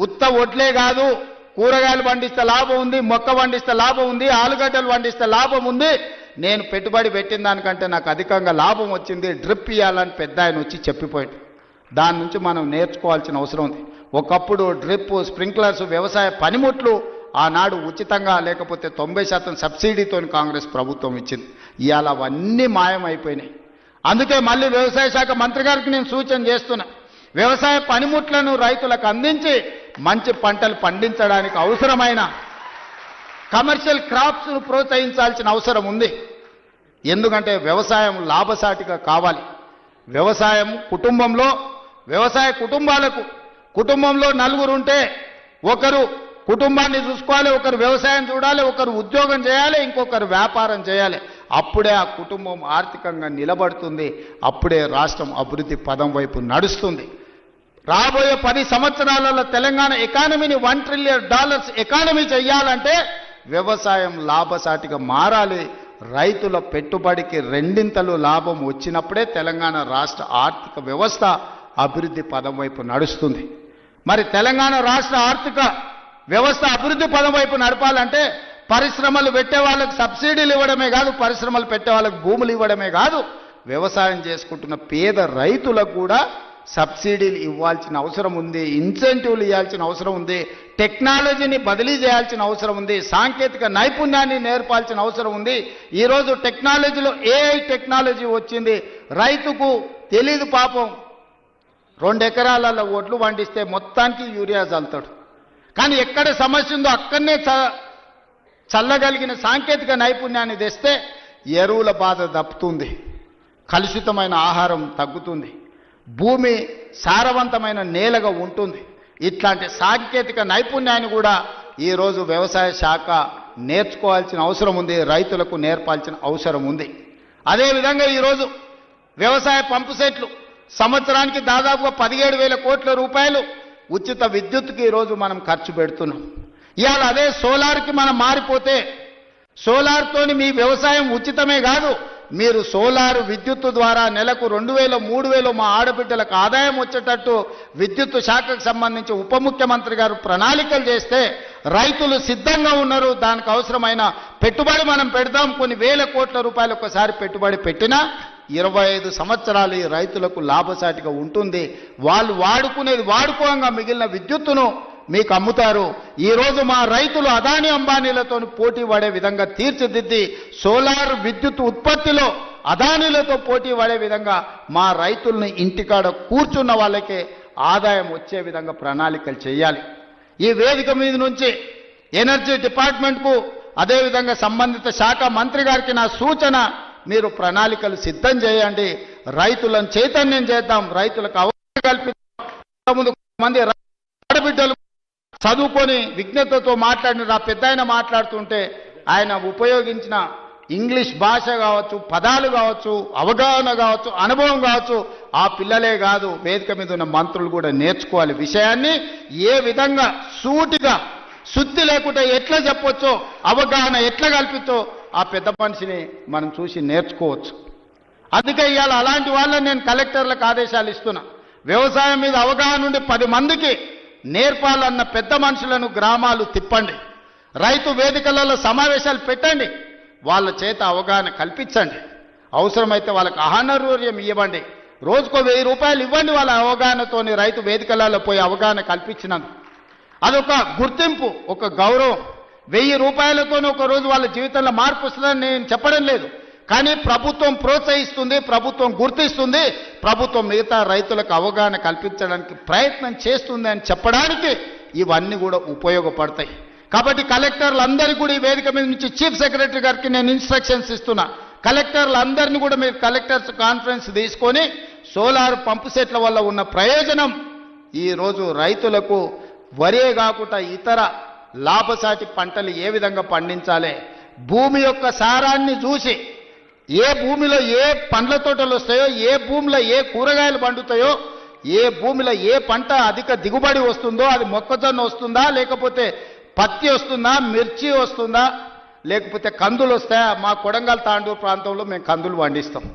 ఉత్త ఒడ్లే కాదు, కూరగాయలు పండిస్తే లాభం ఉంది, మొక్క పండిస్తే లాభం ఉంది, ఆలుగడ్డలు పండిస్తే లాభం ఉంది, నేను పెట్టుబడి పెట్టిన దానికంటే నాకు అధికంగా లాభం వచ్చింది, డ్రిప్ ఇవ్వాలని పెద్ద ఆయన వచ్చి చెప్పిపోయాడు. దాని నుంచి మనం నేర్చుకోవాల్సిన అవసరం ఉంది. ఒకప్పుడు డ్రిప్, స్ప్రింక్లర్స్, వ్యవసాయ పనిముట్లు ఆనాడు ఉచితంగా లేకపోతే 90% సబ్సిడీతో కాంగ్రెస్ ప్రభుత్వం ఇచ్చింది. ఇవాళ అవన్నీ మాయమైపోయినాయి. అందుకే మళ్ళీ వ్యవసాయ శాఖ మంత్రి గారికి నేను సూచన చేస్తున్నా, వ్యవసాయ పనిముట్లను రైతులకు అందించి మంచి పంటలు పండించడానికి అవసరమైన కమర్షియల్ క్రాప్స్ను ప్రోత్సహించాల్సిన అవసరం ఉంది. ఎందుకంటే వ్యవసాయం లాభసాటిగా కావాలి. వ్యవసాయం కుటుంబంలో, వ్యవసాయ కుటుంబాలకు, కుటుంబంలో నలుగురు ఉంటే ఒకరు కుటుంబాన్ని చూసుకోవాలి, ఒకరు వ్యవసాయం చూడాలి, ఒకరు ఉద్యోగం చేయాలి, ఇంకొకరు వ్యాపారం చేయాలి. అప్పుడే ఆ కుటుంబం ఆర్థికంగా నిలబడుతుంది, అప్పుడే రాష్ట్రం అభివృద్ధి పదం వైపు నడుస్తుంది. రాబోయే 10 సంవత్సరాలలో తెలంగాణ ఎకానమీని $1 ట్రిలియన్ ఎకానమీ చేయాలంటే వ్యవసాయం లాభసాటిగా మారాలి. రైతుల పెట్టుబడికి రెండింతలు లాభం వచ్చినప్పుడే తెలంగాణ రాష్ట్ర ఆర్థిక వ్యవస్థ అభివృద్ధి పదం వైపు నడుస్తుంది. మరి తెలంగాణ రాష్ట్ర ఆర్థిక వ్యవస్థ అభివృద్ధి పదం వైపు నడపాలంటే పరిశ్రమలు పెట్టే వాళ్ళకి సబ్సిడీలు ఇవ్వడమే కాదు, పరిశ్రమలు పెట్టే వాళ్ళకి భూములు ఇవ్వడమే కాదు, వ్యవసాయం చేసుకుంటున్న పేద రైతులకు కూడా సబ్సిడీలు ఇవ్వాల్సిన అవసరం ఉంది, ఇన్సెంటివ్లు ఇవ్వాల్సిన అవసరం ఉంది, టెక్నాలజీని బదిలీ చేయాల్సిన అవసరం ఉంది, సాంకేతిక నైపుణ్యాన్ని నేర్పాల్సిన అవసరం ఉంది. ఈరోజు టెక్నాలజీలో ఏఐ టెక్నాలజీ వచ్చింది. రైతుకు తెలీదు పాపం, 2 ఎకరాలలో ఒడ్లు పండిస్తే మొత్తానికి యూరియా చల్లుతాడు. కానీ ఎక్కడ సమస్య ఉందో అక్కడనే చల్లగలిగిన సాంకేతిక నైపుణ్యాన్ని తెస్తే ఎరువుల బాధ దప్పుతుంది, కలుషితమైన ఆహారం తగ్గుతుంది, భూమి సారవంతమైన నేలగా ఉంటుంది. ఇట్లాంటి సాంకేతిక నైపుణ్యాన్ని కూడా ఈరోజు వ్యవసాయ శాఖ నేర్చుకోవాల్సిన అవసరం ఉంది, రైతులకు నేర్పాల్సిన అవసరం ఉంది. అదేవిధంగా ఈరోజు వ్యవసాయ పంపు సెట్లు సంవత్సరానికి దాదాపుగా 17,000 కోట్ల రూపాయలు ఉచిత విద్యుత్తుకి ఈరోజు మనం ఖర్చు పెడుతున్నాం. ఇవాళ అదే సోలార్కి మనం మారిపోతే, సోలార్తోని మీ వ్యవసాయం ఉచితమే కాదు, మీరు సోలార్ విద్యుత్తు ద్వారా నెలకు 2,000, 3,000 మా ఆడబిడ్డలకు ఆదాయం వచ్చేటట్టు విద్యుత్తు శాఖకు సంబంధించి ఉప ముఖ్యమంత్రి గారు ప్రణాళికలు చేస్తే రైతులు సిద్ధంగా ఉన్నారు. దానికి అవసరమైన పెట్టుబడి మనం పెడదాం. కొన్ని వేల కోట్ల రూపాయలు ఒకసారి పెట్టుబడి పెట్టినా 25 సంవత్సరాలు ఈ రైతులకు లాభసాటిగా ఉంటుంది. వాళ్ళు వాడుకునేది వాడుకోగా మిగిలిన విద్యుత్తును మీకు అమ్ముతారు. ఈరోజు మా రైతులు అదానీ అంబానీలతో పోటీ పడే విధంగా తీర్చిదిద్ది సోలార్ విద్యుత్ ఉత్పత్తిలో అదానీలతో పోటీ పడే విధంగా మా రైతుల్ని ఇంటికాడ కూర్చున్న వాళ్ళకే ఆదాయం వచ్చే విధంగా ప్రణాళికలు చేయాలి. ఈ వేదిక మీద నుంచి ఎనర్జీ డిపార్ట్మెంట్కు అదేవిధంగా సంబంధిత శాఖ మంత్రి గారికి నా సూచన, మీరు ప్రణాళికలు సిద్ధం చేయండి, రైతులను చైతన్యం చేద్దాం, రైతులకు అవగాహన కల్పిద్దాం. మంది ఆడబిడ్డలు చదువుకొని విజ్ఞతతో మాట్లాడిన ఆ పెద్ద ఆయన మాట్లాడుతుంటే ఆయన ఉపయోగించిన ఇంగ్లీష్ భాష కావచ్చు, పదాలు కావచ్చు, అవగాహన కావచ్చు, అనుభవం కావచ్చు, ఆ పిల్లలే కాదు వేదిక మీద ఉన్న మంత్రులు కూడా నేర్చుకోవాలి. విషయాన్ని ఏ విధంగా సూటిగా శుద్ధి లేకుండా ఎట్లా చెప్పొచ్చో, అవగాహన ఎట్లా కల్పించో ఆ పెద్ద మనిషిని మనం చూసి నేర్చుకోవచ్చు. అందుకే ఇవాళ అలాంటి వాళ్ళని నేను కలెక్టర్లకు ఆదేశాలు ఇస్తున్నా. వ్యవసాయం మీద అవగాహన ఉండి 10 మందికి నేర్పాలన్న పెద్ద మనుషులను గ్రామాలు తిప్పండి, రైతు వేదికలలో సమావేశాలు పెట్టండి, వాళ్ళ చేత అవగాహన కల్పించండి. అవసరమైతే వాళ్ళకి ఆహారూర్యం ఇవ్వండి, రోజుకో 1000 రూపాయలు ఇవ్వండి. వాళ్ళ అవగాహనతోని రైతు వేదికలలో పోయి అవగాహన కల్పించినందుకు అదొక గుర్తింపు, ఒక గౌరవం. 1000 రూపాయలతో ఒక రోజు వాళ్ళ జీవితంలో మార్పు వస్తుందని నేను చెప్పడం లేదు, కానీ ప్రభుత్వం ప్రోత్సహిస్తుంది, ప్రభుత్వం గుర్తిస్తుంది, ప్రభుత్వం మిగతా రైతులకు అవగాహన కల్పించడానికి ప్రయత్నం చేస్తుంది అని చెప్పడానికి ఇవన్నీ కూడా ఉపయోగపడతాయి. కాబట్టి కలెక్టర్లందరికీ కూడా ఈ వేదిక మీద నుంచి చీఫ్ సెక్రటరీ గారికి నేను ఇన్స్ట్రక్షన్స్ ఇస్తున్నా. కలెక్టర్లందరినీ కూడా మీరు కలెక్టర్స్ కాన్ఫరెన్స్ తీసుకొని సోలార్ పంపు సెట్ల వల్ల ఉన్న ప్రయోజనం, ఈరోజు రైతులకు వరే కాకుండా ఇతర లాభసాటి పంటలు ఏ విధంగా పండించాలి, భూమి యొక్క సారాన్ని చూసి ఏ భూమిలో ఏ పండ్ల తోటలు వస్తాయో, ఏ భూమిలో ఏ కూరగాయలు పండుతాయో, ఏ భూమిలో ఏ పంట అధిక దిగుబడి వస్తుందో, అది మొక్కజొన్న వస్తుందా, లేకపోతే పత్తి వస్తుందా, మిర్చి వస్తుందా, లేకపోతే కందులు వస్తాయా. మా కొడంగల్ తాండూరు ప్రాంతంలో మేము కందులు పండిస్తాం.